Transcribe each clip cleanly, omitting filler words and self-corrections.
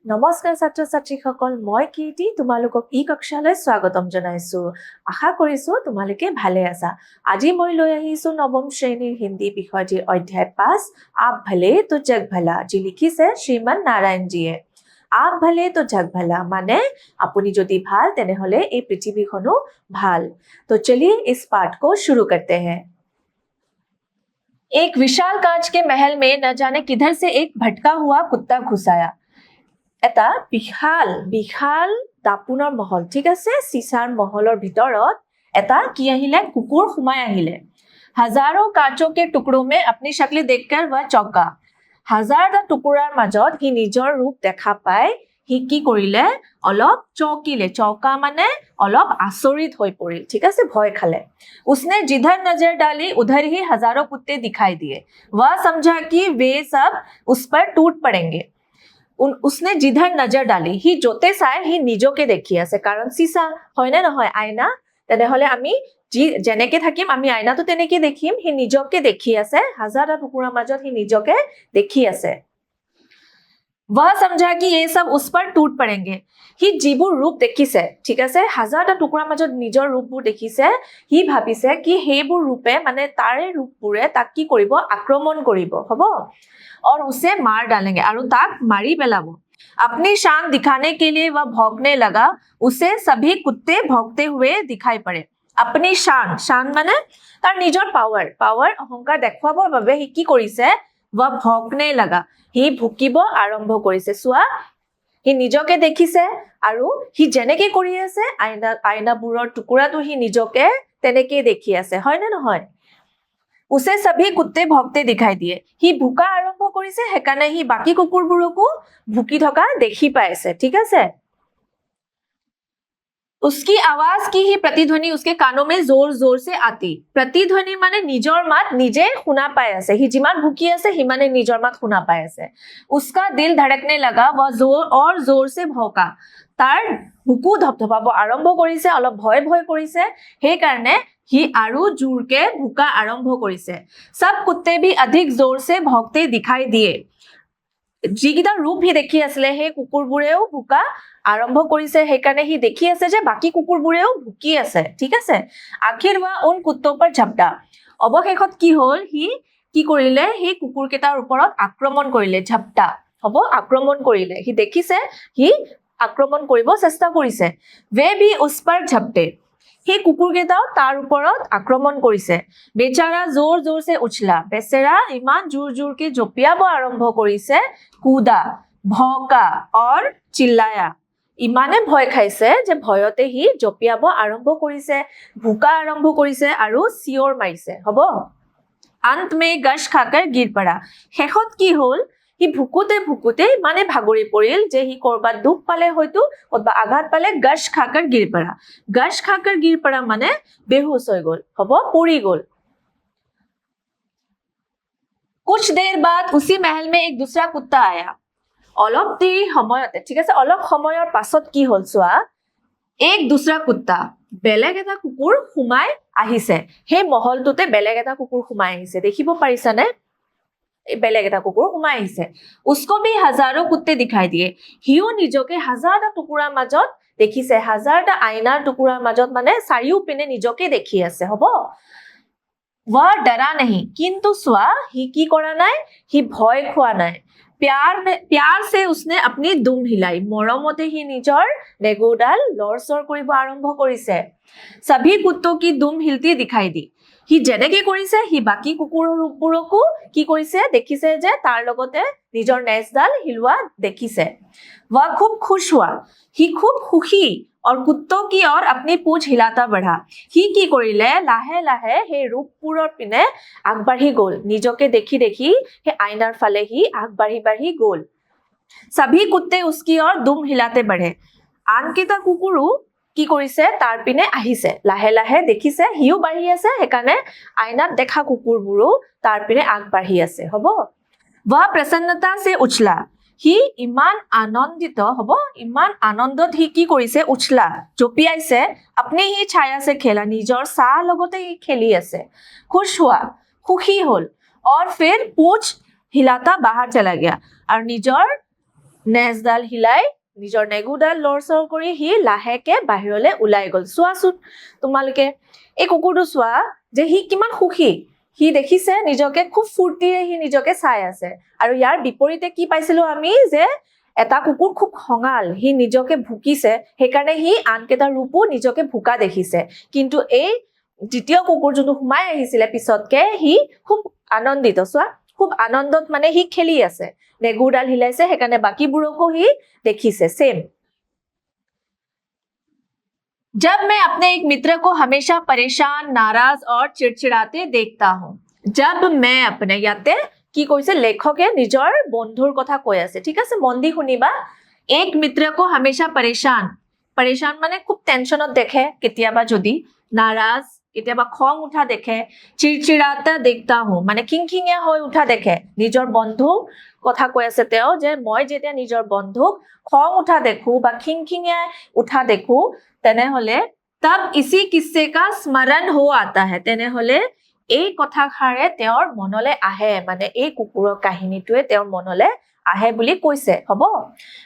নমস্কাৰ ছাত্ৰ ছাত্ৰীসকল মই কীৰ্তি তোমালোকক ই কক্ষালৈ স্বাগতম জনাইছো আশা কৰিছো তোমালোকে ভালে আছা আজি মই লৈ আহিছো নৱম শ্ৰেণীৰ হিন্দী বিষয়টিৰ অধ্যায় 5 আপ ভলে তো জগ ভলা যি লিখিছে শ্ৰীমান নাৰায়ণ জীয়ে আপ ভলে তো জগ ভলা মানে আপুনি যদি ভাল তেনেহলে এই পৃথিৱীখনো ভাল তো চলিए इस पाठ को शुरू करते हैं एक विशाल कांच के महल में न जाने किधर से एक भटका हुआ कुत्ता घुस आया এটা বিশাল দাপুনৰ মহল ঠিক আছে চিসাৰ মহলৰ ভিতৰত এটা কি আহিলে কুকুৰ সোমাই আহিলে হাজাৰো কাঁচো के टुकड़ों में अपनी शक्ल देखकर वह चौंका হাজাৰটা টুকুৰাৰ মাজত হি নিজৰ ৰূপ দেখা পায় হি কি কৰিলে অলপ চৌকিলে চৌকা মানে অলপ আচৰিত হৈ পৰিল ঠিক আছে ভয় খালে उसने जिधर नजर डाली उधर ही हजारों कुत्ते दिखाई दिए वह समझा कि वे सब उस पर टूट पड़ेंगे उसने जिधर नजर डाली হি যতে চাই হি নিজকে দেখি আছে কাৰণ চিসা হয় না নহয় আয়না তেনেহলে আমি যি জেনেকে থাকিম আমি আয়নাটো তেনেকে দেখিম হি নিজকে দেখি আছে হাজাৰটা টুকুৰা মাজত হি নিজকে দেখি আছে वह समझा कि ये सब उस पर टूट पड़ेंगे হি যিবোৰ ৰূপ দেখিছে ঠিক আছে হাজাৰটা টুকুৰা মাজত নিজৰ ৰূপবোৰ দেখিছে হি ভাবিছে কি হেবোৰ ৰূপে মানে তাৰে ৰূপবোৰে তাক কি কৰিব আক্ৰমণ কৰিব হ'ব और उसे मार डालेंगे और ताक मारी पेलाबो अपनी शान दिखाने के लिए वह भौंकने लगा उसे सभी कुत्ते भौंकते हुए दिखाई पड़े अपनी शान माने तार निजर पावर अहंकार देखुवाबर বাবে হি কি কৰিছে वह भौंकने लगा হি ভুকিব আৰম্ভ কৰিছে সোৱা হি নিজকে দেখিছে আৰু হি জেনেকে কৰি আছে আইনাবোৰৰ টুকুৰাটো হি নিজকে তেনেকে দেখি আছে হয় না নহয় उसे सभी कुत्ते भौंकते दिखाई दिए হি ভুকা আৰম্ভ কৰিছে হেকানে হি বাকি কুকুৰবোৰকো ভুকি থকা দেখি পাইছে ঠিক আছে उसकी आवाज की ही प्रतिध्वनि उसके कानों में जोर से आती प्रतिध्वनि माने निजर मात निजे सुना पाए আছে হি जिमान भुकी আছে হি माने निजर मात सुना पाए আছে उसका दिल धड़कने लगा वह जोर से भौंका तार बुकु धपधपाब आरंभ কৰিছে অলপ ভয় কৰিছে हे কাৰণে হি আৰু জোৰকে ভুকা আৰম্ভ কৰিছে सब कुत्ते भी अधिक जोर से भौंकते दिखाई दिए যিকিটা ৰূপ হি দেখি আসলে হে কুকুৰবোৰেও ভুকা আৰম্ভ কৰিছে হে কাৰণে হি দেখি আছে যে বাকি কুকুৰবোৰেও ভুকি আছে ঠিক আছে আখিৰ वा उन कुत्तों पर झपटा অবশেষত কি হল হি কি কৰিলে হে কুকুৰ কেটাৰ ওপৰত আক্ৰমণ কৰিলে झपटा হ'ব আক্ৰমণ কৰিলে হি দেখিছে হি আক্ৰমণ কৰিব চেষ্টা কৰিছে वे भी उस पर झपटे হে কুকুৰ কেটাও তাৰ ওপৰত আক্ৰমণ কৰিছে বেচাৰা जोर से उछला বেচেৰা ইমান জোৰকে জপিয়াব আৰম্ভ কৰিছে কুদা ভौंका और चिल्लाया ইমানে ভয় খাইছে যে ভয়তে হি জপিয়াব আৰম্ভ কৰিছে ভুকা আৰম্ভ কৰিছে আৰু চিঞৰ মাৰিছে হ'ব अंत में गश खाकर गिर पड़ा শেষত কি হল হি ভুকুতে মানে ভাগৰি পৰিল যে হি কৰবাত দুখ পালে হয়তো অথবা আঘাত পালে গশ খাकर गिर पड़ा মানে বেহুশ হৈ গল হ'ব পৰি গল कुछ देर बाद उसी महल में एक दूसरा कुत्ता आया অলপ দেৰি সময়তে ঠিক আছে অলপ সময়ৰ পাছত কি হল সোৱা एक दूसरा कुत्ता বেলেগ এটা কুকুৰ সোমাই আহিছে হে মহলটোতে বেলেগ এটা কুকুৰ সোমাই আহিছে দেখিব পাৰিছানে বেলেগ এটা কুকুৰ সোমাই আহিছে उसको भी हजारों कुत्ते दिखाई दिए হিও নিজকে হাজাৰটা টুকুৰাৰ মাজত দেখিছে হাজাৰটা আইনাৰ টুকুৰাৰ মাজত মানে চাৰিও পিনে নিজকে দেখি আছে হ'ব वह डरा नहीं किंतु सोआ ही की কৰা নাই হি ভয় খোৱা নাই प्यार से उसने अपनी दुम हिलाई मरमते ही निजर नेगोडाल लरसर কৰিব আৰম্ভ কৰিছে सभी कुत्तों की दुम हिलती दिखाई दी হি জেনেকে কৰিছে হি বাকি কুকুৰৰ ৰূপবোৰকো কি কৰিছে দেখিছে যে তাৰ লগতে নিজৰ নেজডাল হিলৱা দেখিছে वह खूब खुश हुआ হি খুব সুখী और कुत्तों की ओर अपनी पूंछ हिलाता बढ़ा হি কি কৰিলে লাহে লাহে হে ৰূপপুৰৰ পিনে আগবাঢ়ি গল নিজকে দেখি হে আইনাৰ ফালে হি আগবাঢ়ি গল सभी कुत्ते उसकी ओर दुम हिलाते बढ़े আনকেটা কুকুৰো কি কৰিছে তাৰ পিনে আহিছে লাহে লাহে দেখিছে হিও বাঢ়ি আছে হেকানে আইনাত দেখা কুকুৰবোৰো তাৰ পিনে আগবাঢ়ি আছে হ'ব वह प्रसन्नता से उछला হি ইমান আনন্দিত হ'ব ইমান আনন্দত হি কি কৰিছে উছলা জপিয়াইছে আপনি হি ছায়া से खेला নিজৰ সা লগতে হি খেলি আছে खुश हुआ সুখী হল और फिर पूंछ हिलाता बाहर चला गया और নিজৰ নেজডাল হিলাই নিজৰ নেগুডাল লৰচৰ কৰি সি লাহেকে বাহিৰলৈ ওলাই গ'ল চোৱাচোন তোমালোকে এই কুকুৰটো চোৱা যে সি কিমান সুখী সি দেখিছে নিজকে খুব ফুৰ্তিৰে সি নিজকে চাই আছে আৰু ইয়াৰ বিপৰীতে কি পাইছিলো আমি যে এটা কুকুৰ খুব খঙাল সি নিজকে ভুকিছে সেইকাৰণে সি আনকেইটা ৰূপো নিজকে ভুকা দেখিছে কিন্তু এই দ্বিতীয় কুকুৰ যোনটো সোমাই আহিছিলে পিছতকে সি খুব আনন্দিত চোৱা খুব আনন্দত মানে সি খেলি আছে নেগুৰডাল হিলাইছে সেইকাৰণে বাকীবোৰকো সি দেখিছে सेम जब मैं अपने एक मित्र को हमेशा परेशान नाराज और चिड़चिड़ाते देखता हूं जब मैं अपने याते কি কৈছে লেখকে নিজৰ বন্ধুৰ কথা কৈ আছে ঠিক আছে মন দি শুনিবা एक मित्र को हमेशा परेशान মানে খুব টেনশনত দেখে কেতিয়াবা যদি নারাজ কেতিয়াবা খং উঠা দেখে চিড়চিড়াতা देखता हूं মানে খিংখিঙিয়া হৈ উঠা দেখে নিজৰ বন্ধু কথা কৈ আছে তেও যে মই যেতিয়া নিজৰ বন্ধুক খং উঠা দেখো বা খিংখিঙিয়া উঠা দেখো তেনে হলে तब इसी किस्से का स्मरण हो आता है तेने हले এই কথাষাৰে তেওঁৰ মনলে আহে মানে এই কুকুৰৰ কাহিনীটোৱে তেওঁৰ মনলে আহে বুলি কৈছে হ'ব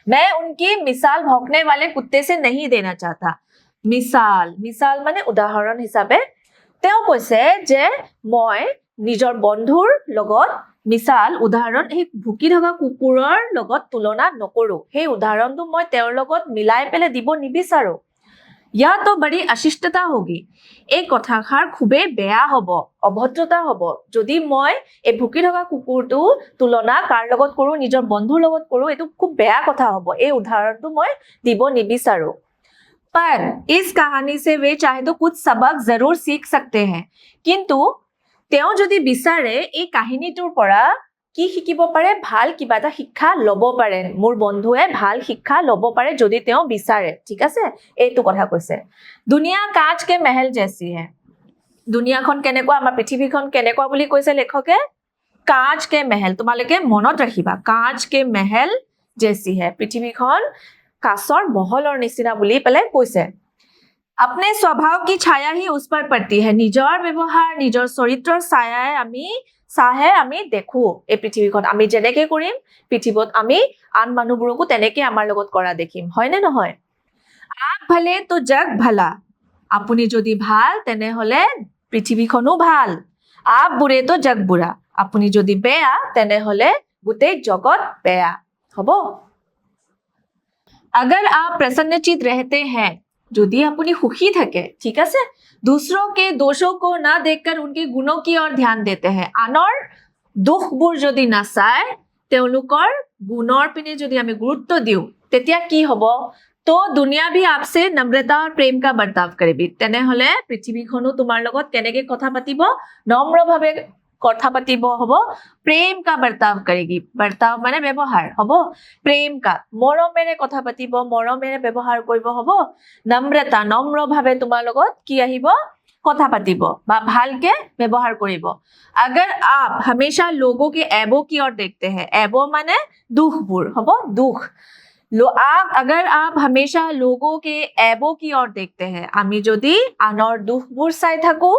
मैं उनकी मिसाल भौंकने वाले कुत्ते से नहीं देना चाहता मिसाल মানে উদাহৰণ হিচাপে তেওঁ কৈছে যে মই নিজৰ বন্ধুৰ লগত মিসাল উদাহৰণ এই ভুকি থকা কুকুৰৰ লগত তুলনা নকৰো সেই উদাহৰণটো মই তেওঁৰ লগত মিলাই পেলে দিব নিবিচাৰো या तो बड़ी अशिष्टता होगी এই কথাষাৰ খুবেই বেয়া হ'ব অভদ্ৰতা হ'ব যদি মই এই ভুকি থকা কুকুৰটো তুলনা কাৰ লগত কৰো নিজৰ বন্ধুৰ লগত কৰো এটো খুব বেয়া কথা হ'ব এই উদাহৰণটো মই দিব নিবিচাৰো पर इस कहानी से वे चाहे तो कुछ सबक जरूर सीख सकते हैं किंतु তেওঁ যদি বিচাৰে এই কাহিনীটোৰ পৰা কি শিকিব পাৰে ভাল কিবা এটা শিক্ষা লব পাৰে মোৰ বন্ধুৱে ভাল শিক্ষা লব পাৰে যদি তেওঁ বিচাৰে ঠিক আছে এইটো কথা কৈছে দুনিয়া কাঁচ কে महल जैसी है দুনিয়াখন কেনেকুৱা আমাৰ পৃথিৱীখন কেনেকুৱা বুলি কৈছে লেখকে কাঁচ কে महल তোমালোকে মনত ৰাখিবা কাঁচ কে महल जैसी है পৃথিৱীখন কাঁচৰ মহলৰ নিচিনা বুলি পেলে কৈছে अपने स्वभाव की छाया ही उस पर पड़ती है নিজৰ ব্যৱহাৰ নিজৰ চৰিত্ৰৰ ছায়াই আমি দেখো এই পৃথিৱীখন আমি যেনেকৈ কৰিম পৃথিৱীত আমি আন মানুহবোৰকো তেনেকৈ আমাৰ লগত কৰা দেখিম হয় নে নহয় आप भले तो जग भला আপুনি যদি ভাল তেনে হলে পৃথিৱীখনো ভাল आप बुरे तो जग बुरा আপুনি যদি বেয়া তেনে হলে গোটেই জগত বেয়া হ'ব अगर आप प्रसन्नचित रहते हैं যদি আপুনি সুখী থাকে ঠিক আছে दूसरों के दोषों को ना देखकर उनके गुणों की ओर ध्यान देते हैं আনৰ দুখবোৰ যদি নাচায় তেওঁলোকৰ গুণৰ পিনে যদি আমি গুৰুত্ব দিও তেতিয়া কি হ'ব তো দুনিয়া भी आपसे नम्रता और प्रेम का बर्ताव करेगी তেনে হলে পৃথিৱীখনো তোমাৰ লগত কেনেকৈ কথা পাতিব নম্ৰভাৱে কথা পাতিব হ'ব প্ৰেম का बर्ताव करेगी बर्ताव মানে ব্যৱহাৰ হ'ব প্ৰেম का মৰমেৰে কথা পাতিব মৰমেৰে ব্যৱহাৰ কৰিব হ'ব নম্ৰতা নম্ৰভাৱে তোমাৰ লগত কি আহিব কথা পাতিব বা ভালকে ব্যৱহাৰ কৰিব अगर आप हमेशा लोगों के ऐबों की ओर देखते हैं ऐबो माने दुखবোৰ হ'ব दुख अगर आप हमेशा लोगों के ऐबों की ओर देखते हैं আমি যদি আনৰ দুখবোৰ চাই থাকো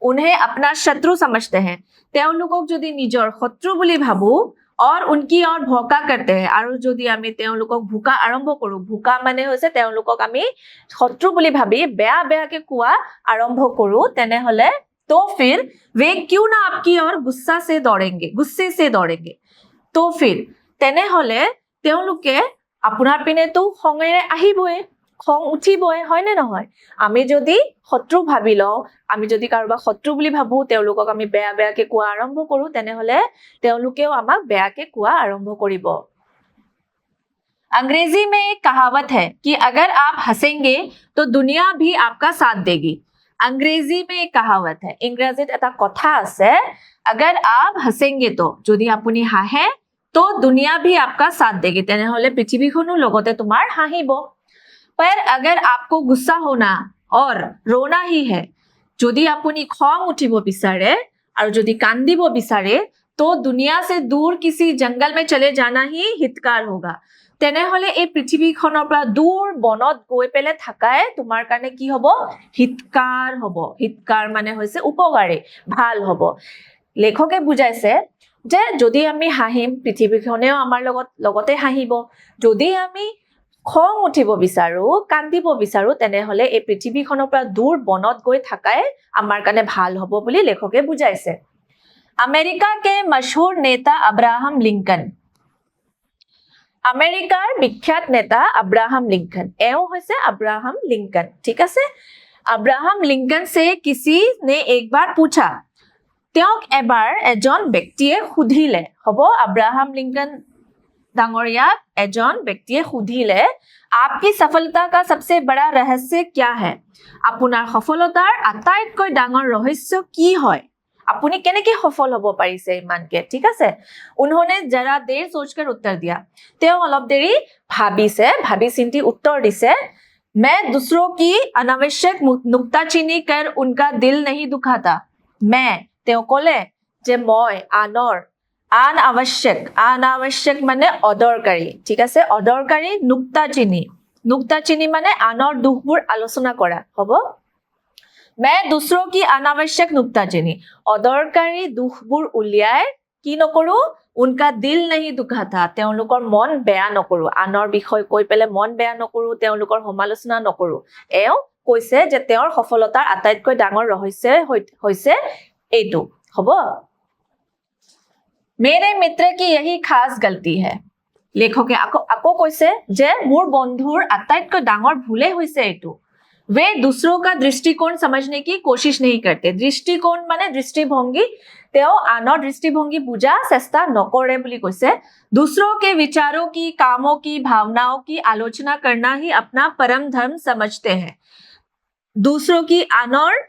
उन्हें अपना शत्रु समझते हैं তেওঁলোকক যদি নিজৰ শত্ৰু বুলি ভাবো और उनकी ओर भौका करते हैं আৰু যদি আমি তেওঁলোকক ভুকা আৰম্ভ কৰো ভুকা মানে হৈছে তেওঁলোকক আমি শত্ৰু বুলি ভাবি বেয়া বেয়াকে কোৱা আৰম্ভ কৰো তেনে হলে तो फिर वे क्यों ना आपकी ओर गुस्से से दौड़ेंगे तो फिर তেনে হলে তেওঁলোকে আপোনাৰ পিনে তো খঙেৰে আহিবই খং উঠিবই হয় নে নহয় আমি যদি শত্ৰু ভাবি লও আমি যদি কাৰোবাক শত্ৰু বুলি ভাবো তেওঁলোকক আমি বেয়া বেয়াকে কোৱা আৰম্ভ কৰো তেনে হলে তেওঁলোকেও আমাক বেয়াকে কোৱা আৰম্ভ কৰিব अंग्रेजी में एक कहावत है कि अगर आप हंसेंगे तो दुनिया भी आपका साथ देगी अंग्रेजी में एक कहावत है इंग्रजीत এটা কথা আছে अगर आप हंसेंगे तो যদি আপুনি হাঁহে तो दुनिया भी आपका साथ देगी তেনে হলে পৃথিৱীখনো লগতে তোমাৰ হাঁহিব पर अगर आपको गुस्सा होना और रोना ही है যদি আপুনি খং উঠিব বিচাৰে আৰু যদি কান্দিব বিচাৰে तो दुनिया से दूर किसी जंगल में चले जाना ही हितकार होगा তেনে হলে এই পৃথিৱীখনৰ পৰা দূৰ বনত গৈ পেলে থাকাই তোমাৰ কাৰণে কি হ'ব হিতকাৰ মানে হৈছে উপকাৰী ভাল হ'ব লেখকে বুজাইছে যে যদি আমি হাঁহিম পৃথিৱীখনেও আমাৰ লগতে হাঁহিব যদি আমি খং উঠিব বিচাৰো কান্দিব বিচাৰো তেনেহলে এই পৃথিৱীখনৰ পৰা দূৰ বনত গৈ থাকাই আমাৰ কাৰণে ভাল হ'ব বুলি লেখকে বুজাইছে আমেৰিকা के मशहूर नेता अब्राहम लिंकन আমেৰিকাৰ বিখ্যাত নেতা अब्राहम लिंकन एओ হৈছে अब्राहम लिंकन ठीक আছে अब्राहम लिंकन से किसी ने एक बार पूछा তেওঁক এবাৰ এজন ব্যক্তিয়ে সুধিলে হ'ব अब्राहम लिंकन डांगोरियाक एजन व्यक्तिये सुधिले आपकी सफलता का सबसे बड़ा रहस्य क्या है আপোনাৰ সফলতাৰ আটাইতকৈ ডাঙৰ ৰহস্য কি হয় আপুনি কেনেকৈ সফল হ'ব পাৰিছে ইমানকে ঠিক আছে उन्होंने जरा देर सोचकर उत्तर दिया তেওঁ অলপ দেৰি ভাবি চিন্তি उत्तर দিছে मैं दूसरों की अनावश्यक नुक्ताचीनी कर उनका दिल नहीं दुखाता मैं তেওঁ ক'লে যে মই আনৰ अनावश्यक माने अदरकारी ठीक আছে अदरकारी नुक्ताचीनी माने आनर दुखबुर आलोचना करा हबो मैं दूसरों की अनावश्यक नुक्ताचीनी अदरकारी दुखबुर उलियाय की नकरो उनका दिल नहीं दुखाता তেওঁলোকৰ মন বেয়া নকৰো আনৰ বিষয় কৈ পেলে মন বেয়া নকৰো তেওঁলোকৰ সমালোচনা নকৰো এও কৈছে যে তেওঁৰ সফলতাৰ আটাইতকৈ ডাঙৰ ৰহস্য হৈছে এইটো হবো मेरे मित्र की यही खास गलती है लेखके আকৌ কৈছে যে মোৰ বন্ধুৰ আটাইতকৈ ডাঙৰ ভুলে হৈছে এটো वे दूसरों का दृष्टिकोण समझने की कोशिश नहीं करते दृष्टिकोण माने दृष्टिभंगी तेओ आनर दृष्टिभंगी बुझा चेष्टा नकरे बुली কৈছে दूसरों के विचारों की कामों की भावनाओं की आलोचना करना ही अपना परम धर्म समझते हैं दूसरों की आनर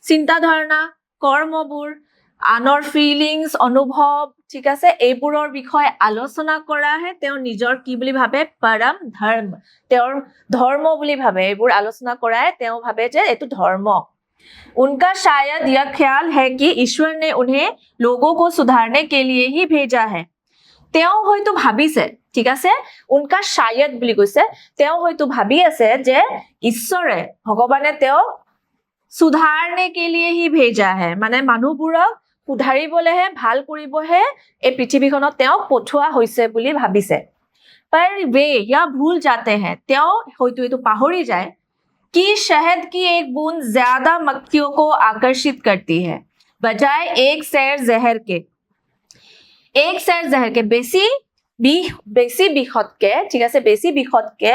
चिंता धारणा कर्मबुर आनर फिलिंग्स अनुभव ठीक আছে এইবোৰৰ বিষয় আলোচনা কৰা হে তেওঁ নিজৰ কি বুলি ভাবে পৰম ধৰ্ম তেওঁৰ ধৰ্ম বুলি ভাবে এইবোৰ আলোচনা কৰায় তেওঁ ভাবে যে এটো ধৰ্ম उनका शायद यह ख्याल है कि ईश्वर ने उन्हें लोगों को सुधारने के लिए ही भेजा है তেওঁ হয়তো ভাবিছে ঠিক আছে उनका शायद বুলি কৈছে তেওঁ হয়তো ভাবি আছে যে ঈশ্বৰে ভগৱানে তেওঁ सुधारने के लिए ही भेजा है माने মানুহবোৰক উধাৰিবলেহে ভাল কৰিবহে এই পৃথিৱীখনত তেওঁ পঠোৱা হৈছে বুলি ভাবিছে पर वे या भूल जाते हैं তেওঁ হয়তো এটো পাহৰি যায় कि शहद की एक बूंद ज्यादा मक्खियों को आकर्षित करती है बजाय एक सैर जहर के बेसी বিষতকে ঠিক আছে বেছি বিষতকে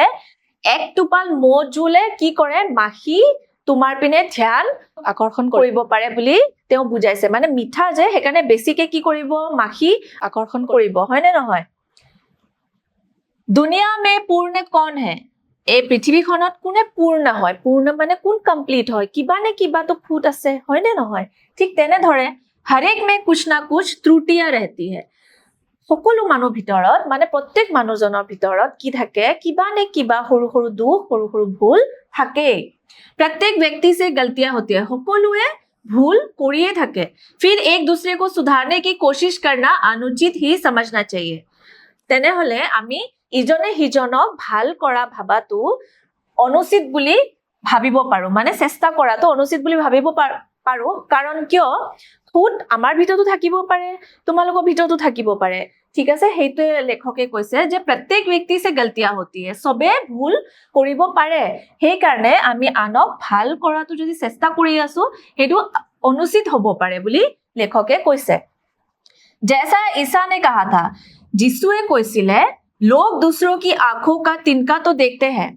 এক টোপাল মজুলে কি কৰে মাখি তোমাৰ পিনে ধ্যান আকৰ্ষণ কৰিব পাৰে বুলি তেওঁ বুজাইছে মানে মিঠা যে হেকানে বেছিকে কি কৰিব মাখি আকৰ্ষণ কৰিব হয় নে নহয় दुनिया में पूर्ण कौन है এই পৃথিৱীখনত কোনে পূৰ্ণ হয় পূৰ্ণ মানে কোন কমপ্লিট হয় কিবা নে কিবা তো খুঁত আছে হয় নে নহয় ঠিক তেনে ধৰে हर एक में कुछ ना कुछ त्रुटियां रहती है সকলো মানুহ ভিতৰত মানে প্ৰত্যেক মানুহজনৰ ভিতৰত কি থাকে কিবা নে কিবা সৰু সৰু দুখ সৰু সৰু ভুল থাকে प्रत्येक व्यक्ति से गलतियां होती है সকলোৱে ভুল কৰিয়ে থাকে फिर एक दूसरे को सुधारने की कोशिश करना अनुचित ही समझना चाहिए তেনে হলে আমি ইজনে হিজনক ভাল কৰা ভাবাটো অনুচিত বুলি ভাবিব পাৰো মানে চেষ্টা কৰাটো অনুচিত বুলি ভাবিব পাৰো কাৰণ কিয় খুদ আমাৰ ভিতৰতো থাকিব পাৰে তোমালোকৰ ভিতৰতো থাকিব পাৰে ঠিক আছে হেইটো লেখকে কৈছে যে प्रत्येक व्यक्ति से गलतियां होती है সবে ভুল কৰিব পাৰে সেই কাৰণে আমি আনক ভাল কৰাটো যদি চেষ্টা কৰি আছো হেতু অনুচিত হ'ব পাৰে বুলি লেখকে কৈছে जैसा ईसा ने कहा था যিশুৱে কৈছিলে लोग दूसरों की आंखों का तिनका तो देखते हैं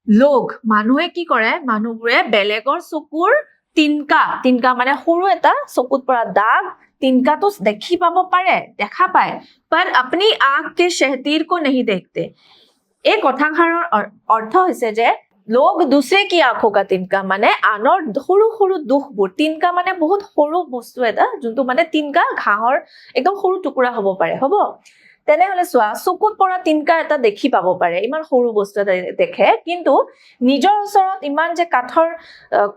लोग মানুহে কি কৰে মানুহবোৰে বেলেগৰ চকুৰ তিনকা মানে সৰু এটা চকুত পৰা দাগ तिनका तो देखी पाबो पारे देखा पाए पर अपनी आंख के शहतीर को नहीं देखते एक কথাষাৰৰ অৰ্থ হৈছে যে लोग दूसरे की आंखों का तिनका माने आनर সৰু সৰু দুখবোৰ तिनका माने बहुत সৰু বস্তু এটা যোনটো মানে तिनका ঘাহৰ একদম সৰু টুকুৰা হ'ব পাৰে হ'ব তেনে হলে সোৱা চকুত পৰা তিনকা এটা দেখি পাব পাৰে ইমান সৰু বস্তু এটা দেখে কিন্তু নিজৰ ওচৰত ইমান যে কাঠৰ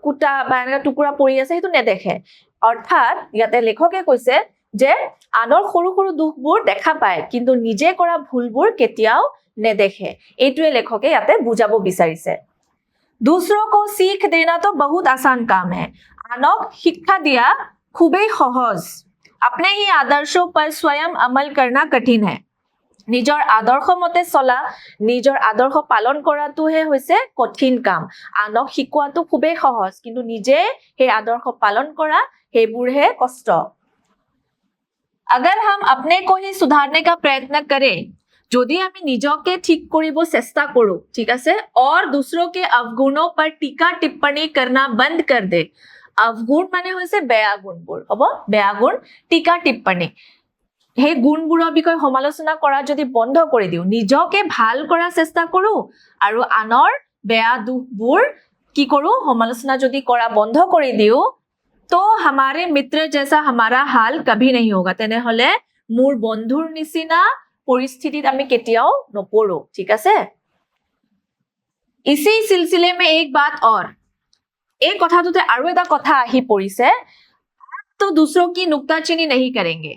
কুটা বা এনেকা টুকুৰা পৰি আছে হেতু নেদেখে অৰ্থাৎ ইয়াতে লেখকে কৈছে যে আনৰ সৰু সৰু দুখবোৰ দেখা পায় কিন্তু নিজে কৰা ভুলবোৰ কেতিয়াও নেদেখে এইটোৱে লেখকে ইয়াতে বুজাব বিচাৰিছে दूसरों को सीख देना तो बहुत आसान काम है আনক শিক্ষা দিয়া খুবেই সহজ अपने ही आदर्शों पर स्वयं अमल करना कठिन है নিজৰ আদৰ্শ মতে চলা নিজৰ আদৰ্শ পালন কৰাটোহে হৈছে কঠিন কাম আনক শিকোৱাটো খুবেই সহজ কিন্তু নিজে সেই আদৰ্শ পালন কৰা হেইবোৰহে কষ্ট अगर हम अपने को ही सुधारने का प्रयत्न करें যদি আমি নিজকে ঠিক কৰিব চেষ্টা কৰো ঠিক আছে और दूसरों के अवगुणों पर टीका टिप्पणी करना बंद कर दे अवगुण माने হৈছে বেয়া গুণবোৰ হ'ব বেয়া গুণ टीका टिप्पणी সেই গুণবোৰৰ বিষয়ে সমালোচনা কৰা যদি বন্ধ কৰি দিও নিজকে ভাল কৰাৰ চেষ্টা কৰো আৰু আনৰ বেয়া দুখবোৰ কি কৰো সমালোচনা যদি কৰা বন্ধ কৰি দিও तो हमारे मित्र जैसा हमारा हाल कभी नहीं होगा तेने हले मूर बंधुर निसिना परिस्थितित आमी केतियाओ नपरो ठीक है इसी सिलसिले में एक बात और एक कथा तो आरो एटा कथा आही परिसे तो दूसरों की नुक्ताचीनी नहीं करेंगे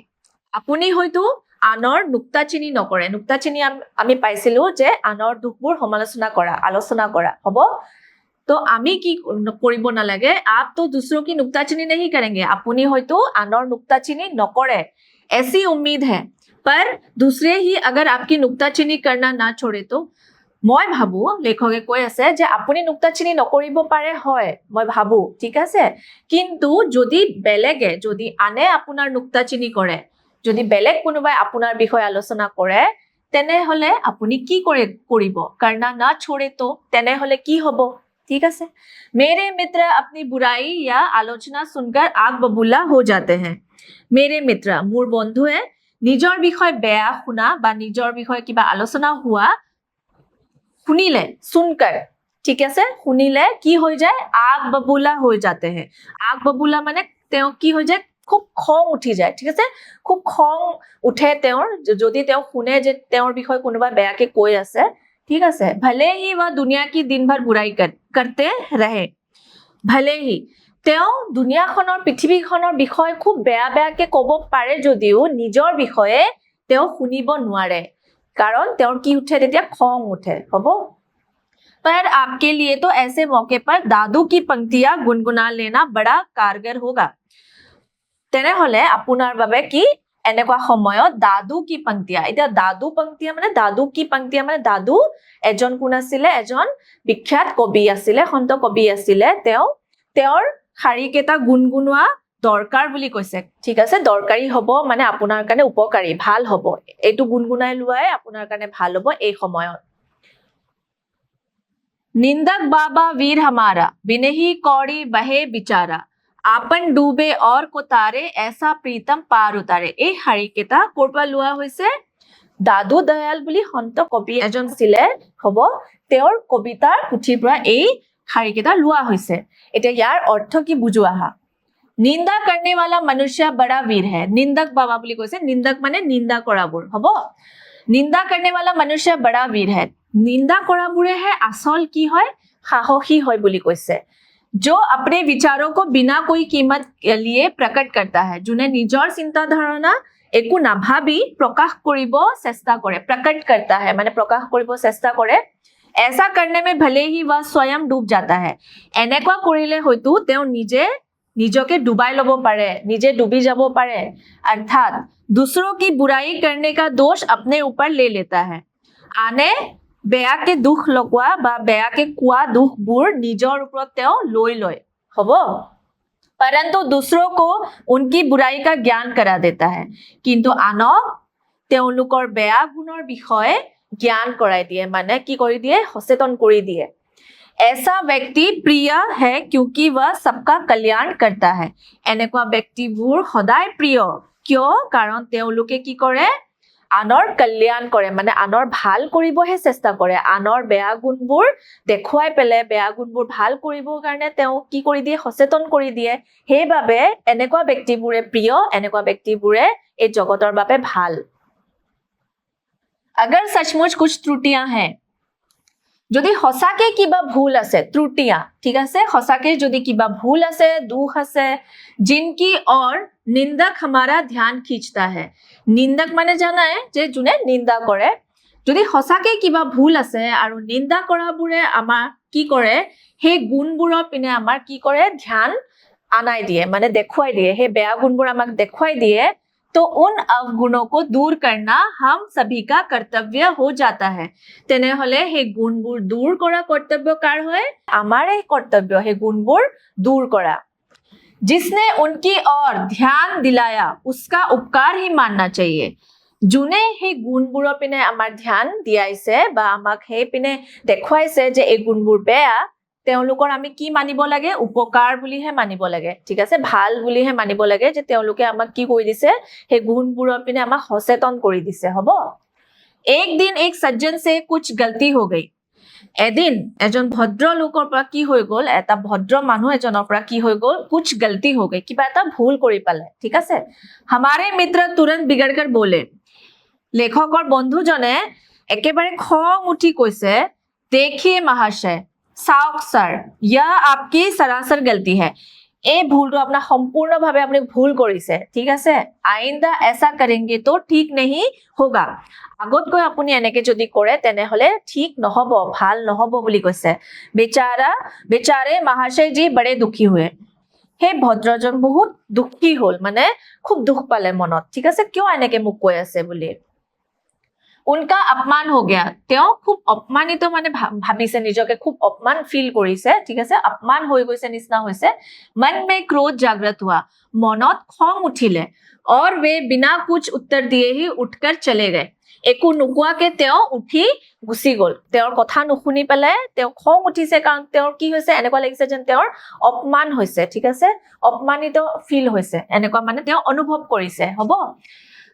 আপুনি হয়তো আনৰ নুক্তাচিনি নকৰে নুক্তাচিনি আমি পাইছিলো যে আনৰ দুখবোৰ সমালোচনা কৰা আলোচনা কৰা হ'ব तो आमी की কৰিব নালাগে आप तो दूसरों की नुक्ताचीनी नहीं करेंगे আপুনি হয়তো আনৰ নুক্তাচিনি নকৰে ऐसी उम्मीद है पर दूसरे ही अगर आपकी नुक्ताचीनी करना ना छोड़े तो মই ভাবো লেখকে কৈ আছে যে আপুনি নুক্তাচিনি নকৰিব পাৰে হয় মই ভাবো ঠিক আছে কিন্তু যদি বেলেগে যদি আনে আপোনাৰ নুক্তাচিনি কৰে যদি বেলেগ কোনোবাই আপোনাৰ বিষয় আলোচনা কৰে তেনে হলে আপুনি কি কৰিব करना ना छोड़े तो তেনে হলে কি হ'ব ठीक है मेरे मित्र अपनी बुराई या आलोचना सुनकर आग बबूला हो जाते हैं मेरे मित्र मूर बंधुए निजर विषय बेया शुना बा निजर विषय किबा आलोचना हुआ শুনিলে सुनकर ठीक है শুনিলে কি হৈ যায় आग बबूला हो जाते हैं आग बबूला माने तेও কি হৈ যায় খুব খং উঠি যায় ঠিক আছে খুব খং উঠে তেওৰ যদি তেও শুনে যে তেওৰ বিষয় কোনোবা বেয়াকে কৈ আছে ठीक है भले ही वह दुनिया की दिन भर बुराई करते रहे भले ही तेও दुनियाखনৰ পৃথিৱীখনৰ বিষয় খুব বেয়া বেয়াকে কব পাৰে যদিও নিজৰ বিষয়ে তেও শুনিব নোৱাৰে कारण তেওৰ কি উঠে তেতিয়া খং উঠে হ'ব पर आपके लिए तो ऐसे मौके पर दादू की पंक्तियां गुनगुना लेना बड़ा कारगर होगा तेने हले আপোনাৰ বাবে কি এনেকুৱা সময়ত দাদু কি पंक्तिया এতিয়া দাদু पंक्तिया মানে দাদু এজন কোন আছিলে এজন বিখ্যাত কবি আছিলে সন্ত কবি আছিলে তেওঁৰ শাৰীকেটা গুণগুণোৱা দৰকাৰ বুলি কৈছে ঠিক আছে দৰকাৰী হ'ব মানে আপোনাৰ কাৰণে উপকাৰী ভাল হ'ব এটো গুণগুণাই লোৱাই আপোনাৰ কাৰণে ভাল হ'ব এই সময়ত निंदक बाबा वीर हमारा बिनही कौड़ी बहे बिचारा आपन डूबे और को तारे ऐसा प्रीतम पार उतारे এই শাৰীকেটা কৰপা লোৱা হৈছে দাদু দয়াল বুলি সন্ত কবি এজন ছিলে হ'ব তেওঁৰ কবিতাৰ পুথিৰ পৰা এই শাৰীকেটা লোৱা হৈছে এটা ইয়াৰ অৰ্থ কি বুজোৱা হা নিন্দা करने वाला मनुष्य बड़ा वीर है निंदक बाबा বুলি কৈছে निंदक মানে নিন্দা কৰাবোৰ হ'ব निंदा करने वाला मनुष्य बड़ा वीर है निंदा কৰাবোৰে হে আসল কি হয় সাহসী হয় বুলি কৈছে जो अपने विचारों को बिना कोई कीमत लिए प्रकट करता है जोने निजर चिंता धारणा एकु नाभाबी प्रकाश करिब चेष्टा करे प्रकट करता है माने प्रकाश करिब चेष्टा करे ऐसा करने में भले ही वह स्वयं डूब जाता है এনেকুৱা কৰিলে হয়তো তেও নিজকে ডুবাই লব পাৰে নিজে ডুবি যাব পাৰে अर्थात दूसरों की बुराई करने का दोष अपने ऊपर ले लेता है आने बेया के दुख लगवा बा बेया के कुआ दुख बुर निजर ऊपर तेও লৈ লয় হবো परंतु दूसरों को उनकी बुराई का ज्ञान करा देता है किंतु आनक তেওলোকৰ বেয়া গুণৰ বিষয়ে ज्ञान कराई दिए माने की কৰি দিয়ে সচেতন কৰি দিয়ে ऐसा व्यक्ति प्रिय है क्योंकि वह सबका कल्याण करता है এনেকুৱা ব্যক্তিবোৰ সদায় প্ৰিয় কিয় কাৰণ তেওলোকে কি কৰে আনৰ কল্যাণ কৰে মানে আনৰ ভাল কৰিবহে চেষ্টা কৰে আনৰ বেয়া গুণবোৰ দেখুৱাই পেলে বেয়া গুণবোৰ ভাল কৰিবৰ কাৰণে তেও কি কৰি দিয়ে সচেতন কৰি দিয়ে হেইবাবে এনেকুৱা ব্যক্তিবোৰে প্ৰিয় এনেকুৱা ব্যক্তিবোৰে এই জগতৰ বাবে ভাল अगर सचमुच कुछ त्रुटियां हैं যদি হসাকে কিবা ভুল আছে ত্रुटियां ঠিক আছে হসাকে যদি কিবা ভুল আছে দুখ আছে जिनकी और निंदक हमारा ध्यान खींचता है निंदक माने জানাই যে জুনে নিন্দা কৰে যদি হসাকে কিবা ভুল আছে আৰু নিন্দা কৰাবোৰে আমাৰ কি কৰে হে গুণবোৰৰ পিনে আমাৰ কি কৰে ধ্যান আনাই দিয়ে মানে দেখুৱাই দিয়ে সেই বেয়া গুণবোৰ আমাক দেখুৱাই দিয়ে तो उन अवगुणों को दूर करना हम सभी का कर्तव्य हो जाता है তেনেহলে সেই গুণবোৰ দূৰ কৰা কৰ্তব্য কাৰ হয় আমাৰ এই কৰ্তব্য সেই গুণবোৰ দূৰ কৰা जिसने उनकी ओर ध्यान दिलाया उसका उपकार ही मानना चाहिए যোনে সেই গুণবোৰৰ পিনে আমাৰ ধ্যান দিয়াইছে বা আমাক সেই পিনে দেখুৱাইছে যে এই গুণবোৰ বেয়া তেওঁলোকৰ আমি কি মানিব লাগে উপকাৰ বুলিহে মানিব লাগে ঠিক আছে ভাল বুলিহে মানিব লাগে যে তেওঁলোকে আমাক কি কৰি দিছে সেই গুণবোৰৰ পিনে আমাক সচেতন কৰি দিছে হ'ব एक दिन एक सज्जन से कुछ गलती हो गई এদিন এজন ভদ্ৰ লোকৰ পৰা কি হৈ গল এটা ভদ্ৰ মানুহ এজনৰ পৰা কি হৈ গল कुछ गलती हो गई কিবা এটা ভুল কৰি পালে ঠিক আছে हमारे मित्र तुरंत बिगड़कर बोले लेखকৰ বন্ধুজনে একেবাৰে খং উঠি কৈছে देखिए महाशय साउक सर यह आपकी सरासर गलती है এই ভুলটো আপোনাৰ সম্পূৰ্ণভাৱে আপুনি ভুল কৰিছে ঠিক আছে আইন্দা ऐसा करेंगे तो ठीक नहीं होगा আগতকৈ আপুনি এনেকে যদি কৰে তেনেহলে ঠিক নহব ভাল নহব বুলি কৈছে बेचारे महाशय जी बड़े दुखी हुए हे ভদ্ৰজন বহুত দুখী হল মানে খুব দুখ পালে মনত ঠিক আছে কিয় এনেকে মোক কৈ আছে বুলি उनका अपमान हो गया তেওঁ খুব অপমানিত মানে ভাবিছে নিজকে খুব অপমান ফিল কৰিছে ঠিক আছে अपमान হৈ গৈছে নিচিনা হৈছে मन में क्रोध जागृत हुआ মনত খং উঠিলে और वे बिना कुछ उत्तर दिए ही उठकर चले गए একো নোকোৱাকে তেওঁ উঠি গুচি গল তেওঁৰ কথা নুশুনি পেলাই তেওঁ খং উঠিছে কাৰণ তেওঁৰ কি হৈছে এনেকুৱা লাগিছে যেন তেওঁৰ অপমান হৈছে ঠিক আছে অপমানিত ফিল হৈছে এনেকুৱা মানে তেওঁ অনুভৱ কৰিছে হ'ব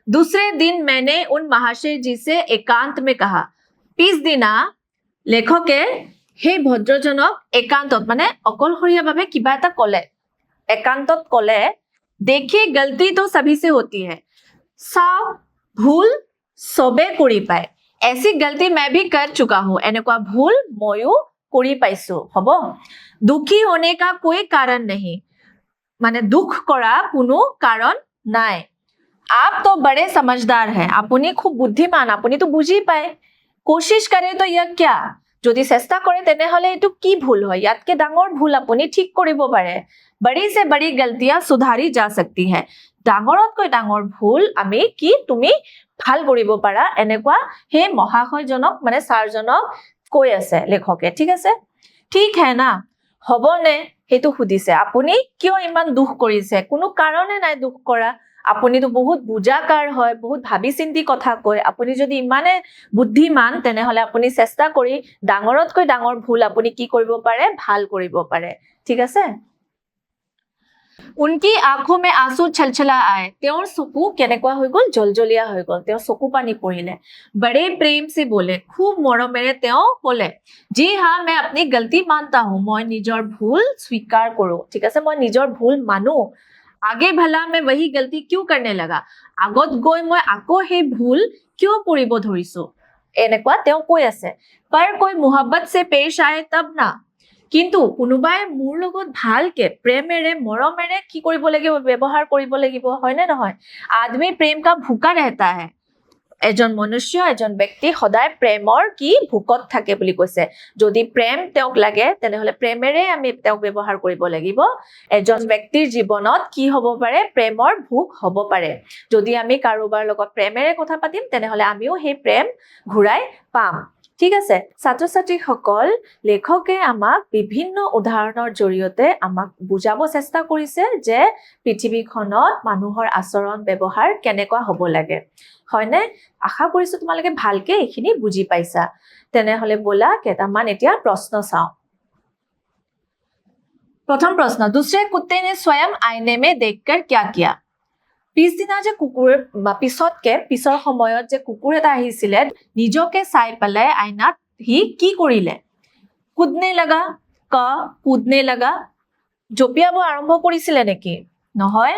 दूसरे दिन मैंने उन महाशय जी से एकांत में कहा पिछदिना लेखके हे भद्रजनक एकांतत माने अकलहरियाभावे किबा एटा कले एकांतत कले देखिए गलती तो सभी से होती है साव भूल सबे करि पाए ऐसी गलती मैं भी कर चुका हूं एनेকুৱা भूल मयो करि पाइছো हबो दुखी होने का कोई कारण नहीं माने दुख কৰা কোনো कारण নাই आप तो बड़े समझदार हैं আপুনি খুব বুদ্ধিমান আপুনি তো বুজি পায় कोशिश करे तो यह क्या যদি চেষ্টা কৰে তেনেহলে এটো কি ভুল হয় ইয়াতকে ডাঙৰ ভুল আপুনি ঠিক কৰিব পাৰে बड़ी से बड़ी गलतियां सुधारी जा सकती है ডাঙৰতকৈ ডাঙৰ ভুল আমি কি তুমি ভাল কৰিব পাৰা এনেকুৱা হে মহাশয়জনক মানে ছাৰজনক কৈ আছে লেখকে ঠিক আছে ঠিক है ना হবনে হেতু খুদিছে আপুনি কিয় ইমান দুখ কৰিছে কোনো কাৰণে নাই দুখ কৰা আপুনি তো বহুত বুজাকাৰ হয় বহুত ভাবি চিন্তি কথা কয় আপুনি যদি ইমানে বুদ্ধিমান তেনেহলে আপুনি চেষ্টা কৰি ডাঙৰতকৈ ডাঙৰ ভুল আপুনি কি কৰিব পাৰে ভাল কৰিব পাৰে ঠিক আছে उनकी आंखों में आंसू छलछला आए তেওঁৰ চকু কেনেকুৱা হৈ গল জলজলিয়া হৈ গল তেওঁ চকু পানী পৰিলে बड़े प्रेम से बोले खूब মৰমেৰে তেওঁ ক'লে जी हां मैं अपनी गलती मानता हूं মই নিজৰ ভুল স্বীকাৰ কৰো ঠিক আছে মই নিজৰ ভুল মানো आगे भला मैं वही गलती क्यों करने लगा আগত গৈ মই আকৌ হে ভুল क्यों কৰিব ধৰিছো এনেকুৱা তেওঁ কৈ আছে पर कोई मोहब्बत से पेश आए तब ना কিন্তু কোনোবাই মোৰ লগত ভালকে প্ৰেমেৰে মৰমেৰে কি কৰিব লাগিব ব্যৱহাৰ কৰিব লাগিব হয় নে নহয় आदमी प्रेम का भूखा रहता है এজন মনুষ্য এজন ব্যক্তি সদায় প্ৰেমৰ কি ভুকত থাকে বুলি কৈছে যদি প্ৰেম তেওঁক লাগে তেনেহলে প্ৰেমেৰে আমি তেওঁক ব্যৱহাৰ কৰিব লাগিব এজন ব্যক্তিৰ জীৱনত কি হ'ব পাৰে প্ৰেমৰ ভুক হ'ব পাৰে যদি আমি কাৰোবাৰ লগত প্ৰেমেৰে কথা পাতিম তেনেহলে আমিও সেই প্ৰেম ঘূৰাই পাম ঠিক আছে ছাত্ৰ ছাত্ৰীসকল লেখকে আমাক বিভিন্ন উদাহৰণৰ জৰিয়তে আমাক বুজাব চেষ্টা কৰিছে যে পৃথিৱীখনত মানুহৰ আচৰণ ব্যৱহাৰ কেনেকুৱা হ'ব লাগে হয়নে আশা কৰিছো তোমালোকে ভালকে এখিনি বুজি পাইছা তেনেহলে বলা কেইটামান এতিয়া প্ৰশ্ন চাও প্ৰথম প্ৰশ্ন दूसरे कुत्ते ने स्वयं आईने में देखकर क्या किया পিছদিনা যে কুকুৰ পিছৰ সময়ত যে কুকুৰ এটা আহিছিলে নিজকে চাই পেলাই আইনাত হি কি কৰিলে কুদনে লগা কুদনে লগা জপিয়াব আৰম্ভ কৰিছিলে নেকি নহয়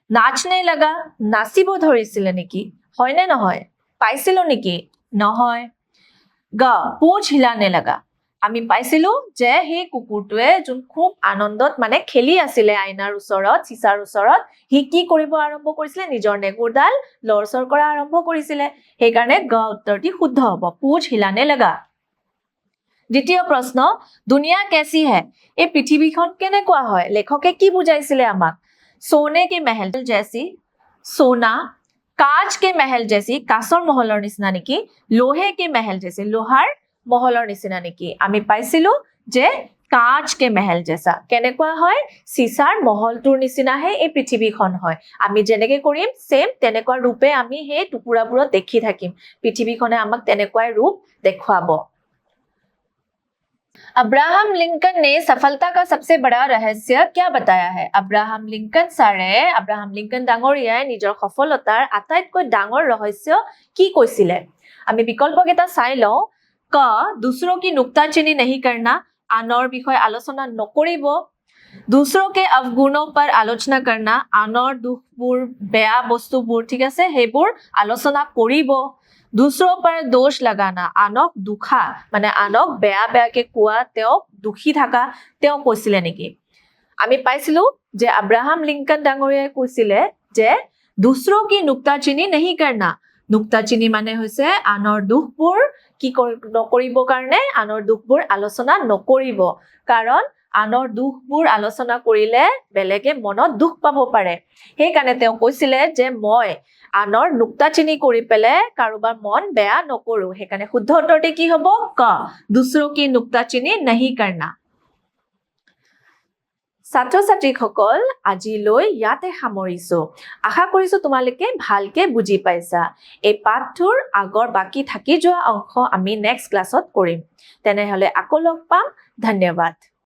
নাচনে লগা নাচিব ধৰিছিলে নেকি হয়নে নহয় পাইছিল নেকি নহয় পুঁজ হিলানে লগা আমি পাইছিলো যে হে কুকুৰটোৱে যোন খুব আনন্দত মানে খেলি আছিল আইনাৰ ওচৰত চিচাৰ ওচৰত হি কি কৰিব আৰম্ভ কৰিছিল নিজৰ নেগুৰডাল লৰচৰ কৰা আৰম্ভ কৰিছিল সেই কাৰণে উত্তৰটি শুদ্ধ হ'ব পুঁজ হিলানে লগা দ্বিতীয় প্ৰশ্ন দুনিয়া কেসি হে এই পৃথিৱীখন কেনেকুৱা হয় লেখকে কি বুজাইছিলে আমাক সোনে के महल जैसी सोना कांच के महल जैसी কাঁচৰ মহলৰ নিচিনা নেকি লোহে के महल जैसे লোহাৰ মহলৰ নিচিনা নেকি আমি পাইছিলো যে কাঁচ के महल जैसा কেনেকুৱা হয় সিসাৰ মহলটোৰ নিচিনাহে এই পৃথিৱীখন হয় আমি যেনেকৈ কৰিম সেম তেনেকুৱা ৰূপে আমি হে টুকুৰাবোৰত দেখি থাকিম পৃথিৱীখনে আমাক তেনেকুৱাই ৰূপ দেখুৱাব अब्राहम लिंकन ने सफलता का सबसे बड़ा रहस्य क्या बताया है अब्राहम लिंकन सारे अब्राहम लिंकन डांगरियाय निजर सफलतार आटाइतকৈ ডাঙৰ रहस्य কি কৈছিলে আমি বিকল্পকেইটা চাই লওঁ ক दूसरों की नुक्ताचीनी नहीं करना আনৰ বিষয় আলোচনা নকৰিব दूसरों के अवगुणों पर आलोचना करना আনৰ দুখবোৰ বেয়া বস্তুবোৰ ঠিক আছে হেবোৰ আলোচনা কৰিব दूसरों पर दोष लगाना आनक दुखा माने आनक बेया बेया के कुआ तेओ दुखी थाका तेओ কৈছিলে নেকি আমি পাইছিলো যে अब्राहम लिंकन ডাঙৰীয়াই কৈছিলে যে दूसरों की नुक्ताचीनी नहीं करना नुक्ताचीनी माने হৈছে আনৰ দুখবোৰ কি নকৰিব কাৰণে আনৰ দুখবোৰ আলোচনা নকৰিব কাৰণ আনৰ দুখবোৰ আলোচনা কৰিলে বেলেগে মনত দুখ পাব পাৰে সেই কাৰণে তেওঁ কৈছিলে যে মই আনৰ নুক্তাচিনি কৰি পেলে কাৰোবাৰ মন বেয়া নকৰো হেকানে শুদ্ধ উত্তৰটি কি হ'ব ক दूसरों की नुक्ताचिनी नहीं करना ছাত্ৰ ছাত্ৰীসকল আজিলৈ ইয়াতে সামৰিছো আশা কৰিছো তোমালোকে ভালকে বুজি পাইছা এই পাঠটোৰ আগৰ বাকি থাকি যোৱা অংশ আমি নেক্সট ক্লাছত কৰিম তেনেহলে আকৌ লগ পাম ধন্যবাদ